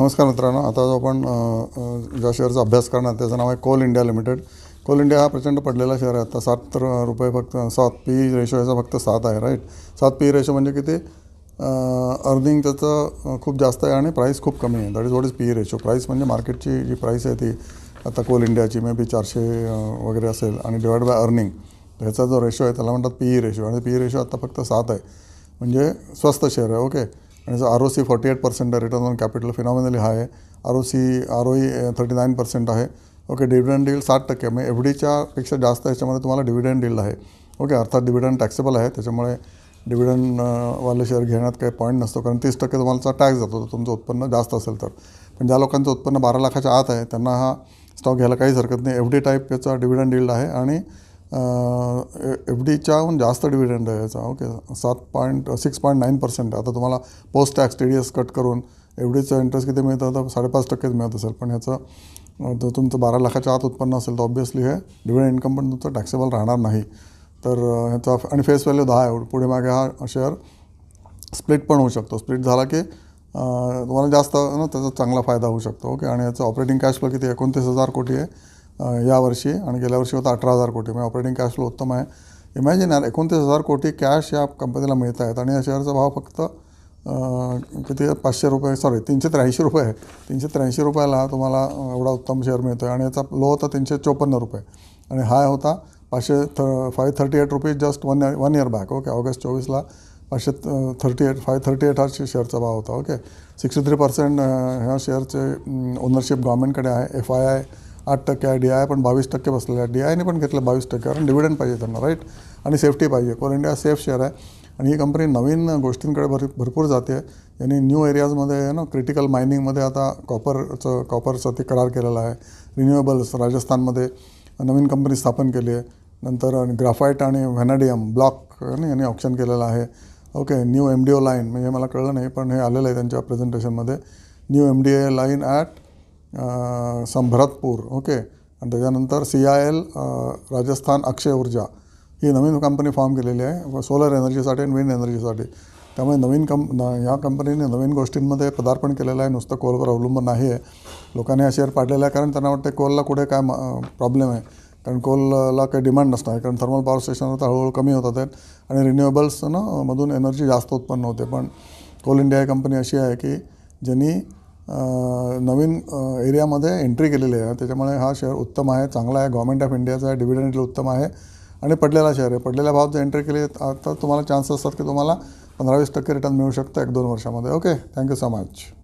नमस्कार मित्रांनो, आता जो आपण ज्या शेअरचा अभ्यास करणार त्याचं नाव आहे coal India limited. Coal India हा प्रचंड पडलेला शेअर आहे. आता 7 रुपये फक्त 7 पी रेशो याचा फक्त 7 आहे, राईट. 7 पी रेशो म्हणजे किती? अर्निंग त्याचं खूप जास्त आहे आणि प्राईस खूप कमी आहे. That is what is P ratio. Price म्हणजे मार्केटची जी प्राईस आहे ती आता कोल इंडियाची मे बी 400 वगैरे असेल आणि डिवाइड बाय अर्निंग, ह्याचा जो रेशो आहे त्याला म्हणतात पी रेशो. आणि पी रेशो आता फक्त 7 आहे, म्हणजे स्वस्त शेअर आहे. ओके. आणि ROC 48% आहे. रिटर्न ऑन कॅपिटल फिनॉमिनली हाय आहे. ROE 39% आहे. ओके. डिव्हिडंड डील 60% आहे. म्हणजे FDच्या पेक्षा जास्त याच्यामध्ये तुम्हाला डिव्हिडंड डील आहे. ओके. अर्थात डिव्हिडंड टॅक्सेबल आहे, त्याच्यामुळे डिव्हिडंड वाले शेअर घेण्यात काही पॉईंट नसतो, कारण 30% तुम्हाला टॅक्स जातो तुमचं उत्पन्न जास्त असेल तर. पण ज्या लोकांचं उत्पन्न 12 लाखाच्या आत आहे त्यांना हा स्टॉक घ्यायला काहीच हरकत नाही. FD टाईप याचा डिव्हिडंड डील आहे आणि FDच्याहून जास्त डिव्हिडंड आहे याचा. ओके. 6.9% आता तुम्हाला पोस्ट टॅक्स TDS कट करून FDचं इंटरेस्ट किती मिळतं? तर 5.5% मिळत असेल. पण ह्याचं जर तुमचं 12 लाखाच्या आत उत्पन्न असेल तर ऑब्व्हियसली हे डिव्हिडंड इन्कम पण तुमचं टॅक्सेबल राहणार नाही. तर ह्याचा आणि फेस व्हॅल्यू 10 आहे. पुढे मागे हा शेअर स्प्लिट पण होऊ शकतो. स्प्लिट झाला की तुम्हाला जास्त त्याचा चांगला फायदा होऊ शकतो. ओके. आणि याचं ऑपरेटिंग कॅश फ्लो किती? 29,000 कोटी आहे यावर्षी, आणि गेल्या वर्षी होता 18,000 कोटी. म्हणजे ऑपरेटिंग कॅश फ्लो उत्तम आहे. इमॅजिन यार, 29,000 कोटी कॅश या कंपनीला मिळत आहेत आणि या शेअरचा भाव फक्त किती? 500 रुपये, 383 रुपये आहे. 383 रुपयाला तुम्हाला एवढा उत्तम शेअर मिळतो आहे. आणि याचा लो होता 354 रुपये आणि हाय होता 538 rupees just one year back. Okay. August 24ला 538 हा शेअरचा भाव होता. ओके. 63% ह्या शेअरचे ओनरशिप गव्हर्नमेंटकडे आहे. FII 8% आहे. DI पण 22% बसलेला आहे. DIने पण घेतलं 22%, कारण डिव्हिडंड पाहिजे त्यांना, राईट. आणि सेफ्टी पाहिजे. कोल इंडिया सेफ शेअर आहे आणि ही कंपनी नवीन गोष्टींकडे भरपूर जाते. यांनी न्यू एरियाजमध्ये क्रिटिकल मायनिंगमध्ये आता कॉपरचा ते करार केलेला आहे. रिन्युएबल्स राजस्थानमध्ये नवीन कंपनी स्थापन केली आहे. नंतर ग्राफाईट आणि व्हॅनाडियम ब्लॉक यांनी ऑप्शन केलेलं आहे. ओके. न्यू MDO लाईन, म्हणजे मला कळलं नाही पण हे आलेलं आहे त्यांच्या प्रेझेंटेशनमध्ये. न्यू MDO लाईन ॲट संभरतपूर. ओके. आणि त्याच्यानंतर CIL राजस्थान अक्षय ऊर्जा ही नवीन कंपनी फॉर्म केलेली आहे सोलर एनर्जीसाठी आणि विंड एनर्जीसाठी. त्यामुळे ह्या कंपनीने नवीन गोष्टींमध्ये पदार्पण केलेलं आहे. नुसतं कोलवर अवलंबून नाही आहे. लोकांनी हा शेअर पाडलेला आहे कारण त्यांना वाटतं कोलला कुठे काय प्रॉब्लेम आहे, कारण कोलला काही डिमांड नसणार आहे, कारण थर्मल पॉवर स्टेशनवर तर हळूहळू कमी होतात आहेत आणि रिन्युएबल्स मधून एनर्जी जास्त उत्पन्न होते. पण कोल इंडिया ही कंपनी अशी आहे की ज्यांनी नवीन एरियामध्ये एंट्री केलेली आहे, त्याच्यामुळे हा शेअर उत्तम आहे, चांगला आहे. गव्हर्नमेंट ऑफ इंडियाचा आहे. डिव्हिडंड उत्तम आहे आणि पडलेला शेअर आहे. पडलेल्या भावात जर एंट्री केली तर तुम्हाला चान्स असतात की तुम्हाला 15-20% रिटर्न मिळू शकतं 1-2 वर्षामध्ये. ओके. Thank you so much.